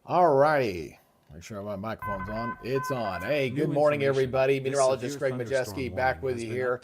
All righty. Make sure my microphone's on. It's on. Hey, good morning, everybody. Meteorologist Greg Majeski back with you here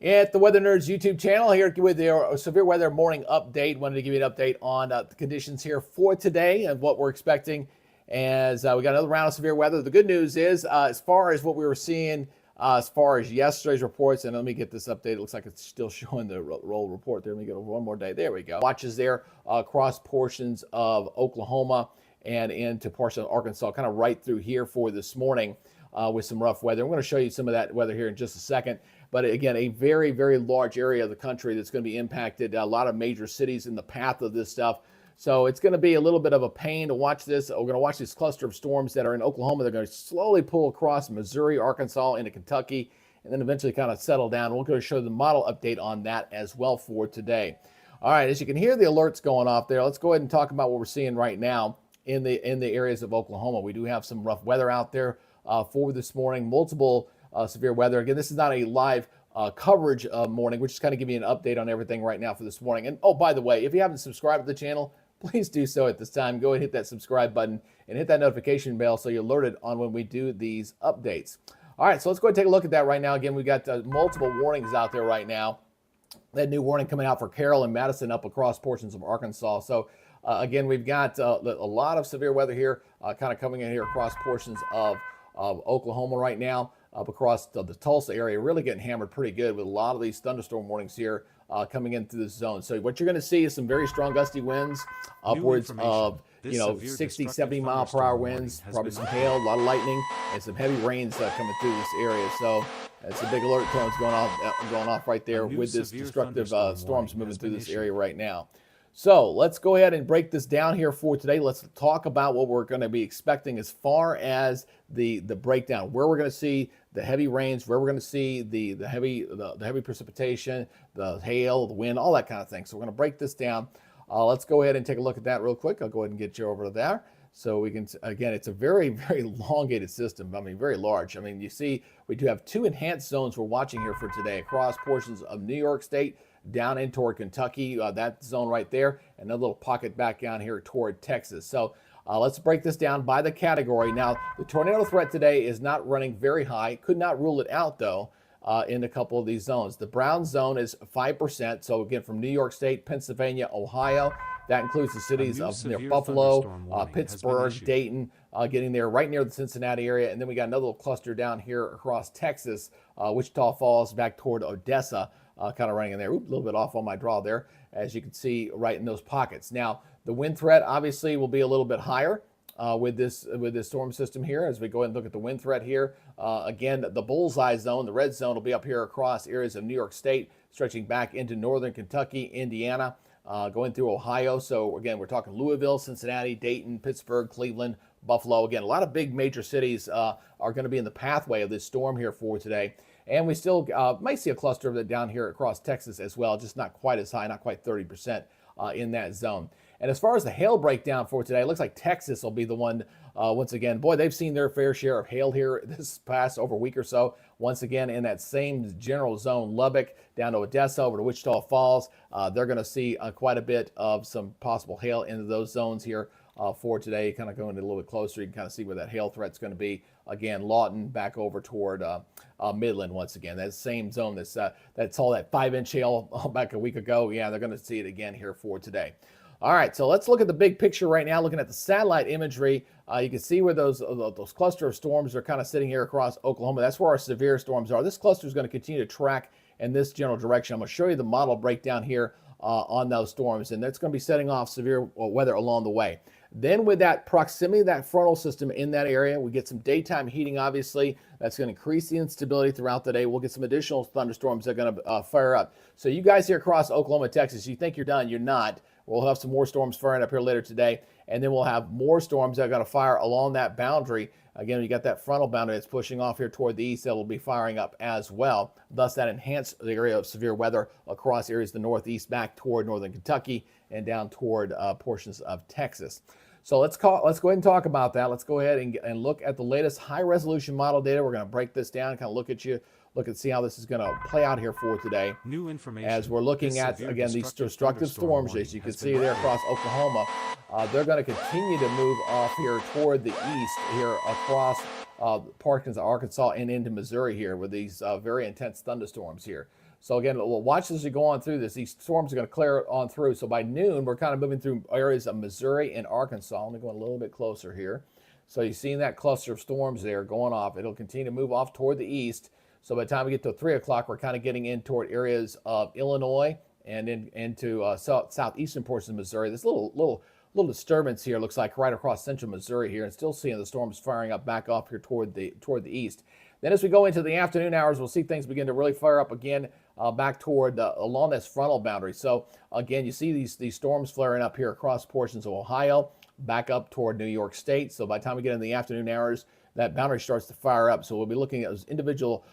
at the Weather Nerds YouTube channel here with your severe weather morning update. Wanted to give you an update on the conditions here for today and what we're expecting as we got another round of severe weather. The good news is as far as what we were seeing as far as yesterday's reports, and let me get this updated. It looks like it's still showing the roll report there. Let me get over one more day. There we go. Watches there across portions of Oklahoma and into portions of Arkansas, kind of right through here for this morning with some rough weather. I'm going to show you some of that weather here in just a second. But again, a very, very large area of the country that's going to be impacted. A lot of major cities in the path of this stuff. So it's going to be a little bit of a pain to watch this. We're going to watch this cluster of storms that are in Oklahoma. They're going to slowly pull across Missouri, Arkansas, into Kentucky, and then eventually kind of settle down. We're going to show the model update on that as well for today. All right, as you can hear the alerts going off there, let's go ahead and talk about what we're seeing right now in the areas of Oklahoma. We do have some rough weather out there for this morning, multiple severe weather. Again, this is not a live coverage morning. We're just kind of giving you an update on everything right now for this morning. And oh, by the way, if you haven't subscribed to the channel, please do so at this time. Go ahead and hit that subscribe button and hit that notification bell so you're alerted on when we do these updates. All right, so let's go ahead and take a look at that right now. Again, we've got multiple warnings out there right now. That new warning coming out for Carroll and Madison up across portions of Arkansas. So again, we've got a lot of severe weather here kind of coming in here across portions of Oklahoma right now, up across the Tulsa area, really getting hammered pretty good with a lot of these thunderstorm warnings here coming into this zone. So what you're going to see is some very strong gusty winds, upwards of 60, 70 mile per hour winds, probably some hail, a lot of lightning, and some heavy rains coming through this area. So it's a big alert tones going off right there with this destructive storms moving through this area right now. So let's go ahead and break this down here for today. Let's talk about what we're going to be expecting as far as the breakdown, where we're going to see the heavy rains, where we're going to see the heavy precipitation, the hail, the wind, all that kind of thing. So we're going to break this down. Let's go ahead and take a look at that real quick. I'll go ahead and get you over there. So we can, again, it's a very, very elongated system. I mean, very large. I mean, you see, we do have two enhanced zones we're watching here for today across portions of New York State, down in toward Kentucky, that zone right there, and a little pocket back down here toward Texas. So let's break this down by the category. Now, the tornado threat today is not running very high. Could not rule it out, though, in a couple of these zones. The brown zone is 5%. So, again, from New York State, Pennsylvania, Ohio. That includes the cities of near Buffalo, Pittsburgh, Dayton, getting there right near the Cincinnati area. And then we got another little cluster down here across Texas, Wichita Falls, back toward Odessa. Kind of running in there. A little bit off on my draw there, as you can see right in those pockets. Now, the wind threat obviously will be a little bit higher with this storm system here. As we go ahead and look at the wind threat here, again, the bullseye zone, the red zone, will be up here across areas of New York State, stretching back into northern Kentucky, Indiana, going through Ohio. So again, we're talking Louisville, Cincinnati, Dayton, Pittsburgh, Cleveland, Buffalo. Again, a lot of big major cities are going to be in the pathway of this storm here for today. And we still might see a cluster of it down here across Texas as well, just not quite as high, not quite 30% in that zone. And as far as the hail breakdown for today, it looks like Texas will be the one, once again. Boy, they've seen their fair share of hail here this past over a week or so. Once again, in that same general zone, Lubbock down to Odessa, over to Wichita Falls, they're going to see quite a bit of some possible hail into those zones here for today. Kind of going a little bit closer, you can kind of see where that hail threat's going to be. Again, Lawton back over toward Midland once again. That same zone that saw that 5-inch hail back a week ago. Yeah, they're going to see it again here for today. All right, so let's look at the big picture right now. Looking at the satellite imagery, you can see where those cluster of storms are kind of sitting here across Oklahoma. That's where our severe storms are. This cluster is going to continue to track in this general direction. I'm going to show you the model breakdown here on those storms, and that's going to be setting off severe weather along the way. Then with that proximity of that frontal system in that area, we get some daytime heating, obviously. That's going to increase the instability throughout the day. We'll get some additional thunderstorms that are going to fire up. So you guys here across Oklahoma, Texas, you think you're done. You're not. We'll have some more storms firing up here later today, and then we'll have more storms that are going to fire along that boundary. Again, you got that frontal boundary that's pushing off here toward the east that will be firing up as well. Thus, that enhanced the area of severe weather across areas of the northeast back toward northern Kentucky and down toward portions of Texas. So let's go ahead and talk about that. Let's go ahead and look at the latest high-resolution model data. We're going to break this down, kind of look at you look and see how this is going to play out here for today. New information. As we're looking at, again, these destructive storms, as you can see there across Oklahoma, they're going to continue to move off here toward the east here across portions of Arkansas and into Missouri here with these very intense thunderstorms here. So again, we'll watch as we go on through this. These storms are going to clear on through. So by noon, we're kind of moving through areas of Missouri and Arkansas. Let me go a little bit closer here. So you've seen that cluster of storms there going off. It'll continue to move off toward the east. So by the time we get to 3 o'clock, we're kind of getting in toward areas of Illinois and into southeastern portions of Missouri. This little disturbance here looks like right across central Missouri here, and still seeing the storms firing up back off here toward the east. Then as we go into the afternoon hours, we'll see things begin to really fire up again back toward along this frontal boundary. So again, you see these storms flaring up here across portions of Ohio, back up toward New York State. So by the time we get in the afternoon hours, that boundary starts to fire up. So we'll be looking at those individual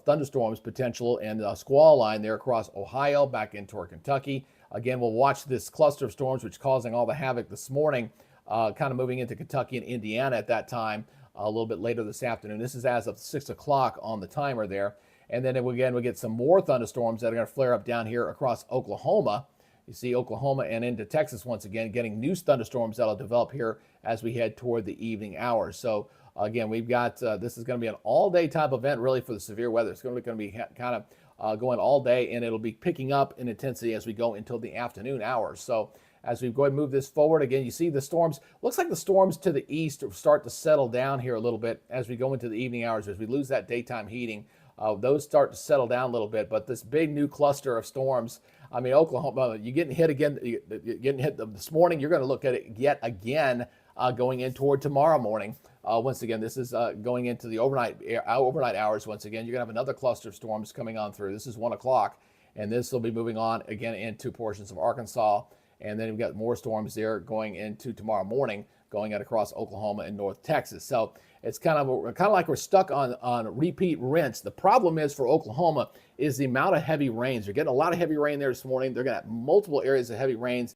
thunderstorms potential and squall line there across Ohio, back in toward Kentucky. Again, we'll watch this cluster of storms, which is causing all the havoc this morning, kind of moving into Kentucky and Indiana at that time, a little bit later this afternoon. This is as of 6 o'clock on the timer there. And then again, we get some more thunderstorms that are going to flare up down here across Oklahoma. You see Oklahoma and into Texas once again, getting new thunderstorms that'll develop here as we head toward the evening hours. So again, we've got, this is going to be an all-day type event really for the severe weather. It's going to be kind of going all day, and it'll be picking up in intensity as we go until the afternoon hours. So as we go ahead and move this forward, again, you see the storms, looks like the storms to the east start to settle down here a little bit as we go into the evening hours, as we lose that daytime heating. Those start to settle down a little bit, but this big new cluster of storms, I mean, Oklahoma, you're getting hit again, you're getting hit this morning. You're going to look at it yet again going in toward tomorrow morning. Once again, this is going into the overnight hours. Once again, you're going to have another cluster of storms coming on through. This is 1 o'clock, and this will be moving on again into portions of Arkansas. And then we've got more storms there going into tomorrow morning, going out across Oklahoma and North Texas. So it's kind of like we're stuck on repeat rinse. The problem is for Oklahoma is the amount of heavy rains. They're getting a lot of heavy rain there this morning. They're going to have multiple areas of heavy rains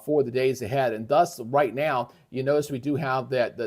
for the days ahead. And thus, right now, you notice we do have that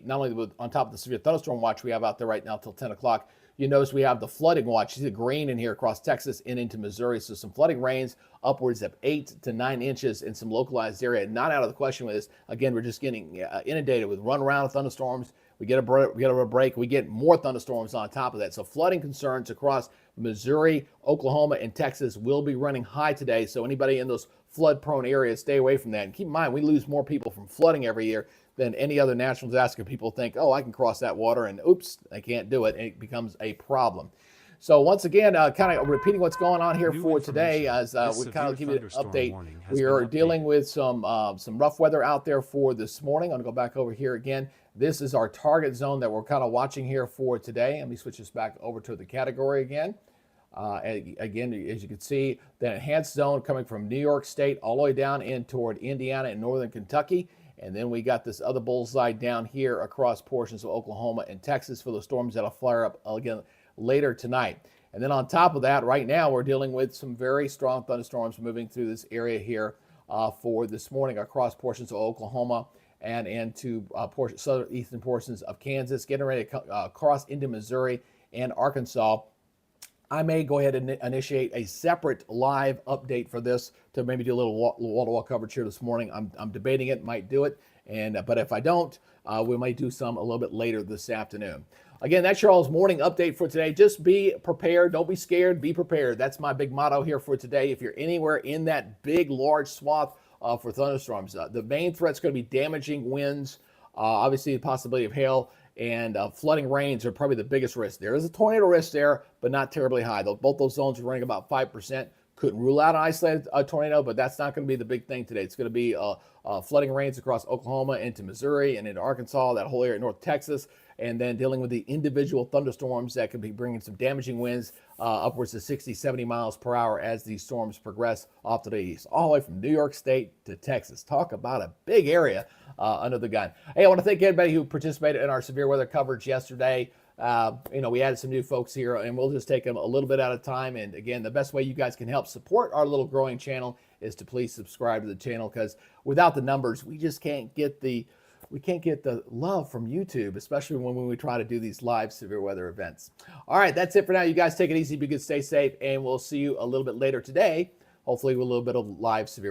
not only on top of the severe thunderstorm watch we have out there right now till 10 o'clock, you notice we have the flooding watch. You see the green in here across Texas and into Missouri. So some flooding rains upwards of 8 to 9 inches in some localized area. Not out of the question with this. Again, we're just getting inundated with runaround of thunderstorms. We get a break. We get more thunderstorms on top of that. So flooding concerns across Missouri, Oklahoma, and Texas will be running high today. So anybody in those flood-prone areas, stay away from that. And keep in mind, we lose more people from flooding every year than any other natural disaster. People think, oh, I can cross that water, and oops, I can't do it, and it becomes a problem. So once again, kind of repeating what's going on here for today, as we kind of give you an update. We are dealing with some rough weather out there for this morning. I'm going to go back over here again. This is our target zone that we're kind of watching here for today. Let me switch this back over to the category again. Again, as you can see, the enhanced zone coming from New York State all the way down in toward Indiana and northern Kentucky. And then we got this other bullseye down here across portions of Oklahoma and Texas for the storms that'll flare up again later tonight. And then on top of that, right now, we're dealing with some very strong thunderstorms moving through this area here for this morning across portions of Oklahoma and into southeastern portions of Kansas, getting ready to cross into Missouri and Arkansas. I may go ahead and initiate a separate live update for this to maybe do a little wall-to-wall coverage here this morning. I'm debating it, might do it, but if I don't, we might do some a little bit later this afternoon. Again, that's your all's morning update for today. Just be prepared. Don't be scared. Be prepared. That's my big motto here for today. If you're anywhere in that big, large swath for thunderstorms, the main threat's going to be damaging winds, obviously the possibility of hail, and flooding rains are probably the biggest risk. There is a tornado risk there, but not terribly high. Both those zones are running about 5%. Couldn't rule out an isolated tornado, but that's not going to be the big thing today. It's going to be flooding rains across Oklahoma into Missouri and into Arkansas, that whole area in North Texas, and then dealing with the individual thunderstorms that could be bringing some damaging winds upwards to 60, 70 miles per hour as these storms progress off to the east, all the way from New York State to Texas. Talk about a big area under the gun. Hey, I want to thank everybody who participated in our severe weather coverage yesterday. We added some new folks here, and we'll just take them a little bit at a time. And again, the best way you guys can help support our little growing channel is to please subscribe to the channel, because without the numbers, we just can't get the we can't get the love from YouTube, especially when we try to do these live severe weather events. All right, that's it for now. You guys take it easy, be good, stay safe, and we'll see you a little bit later today, hopefully with a little bit of live severe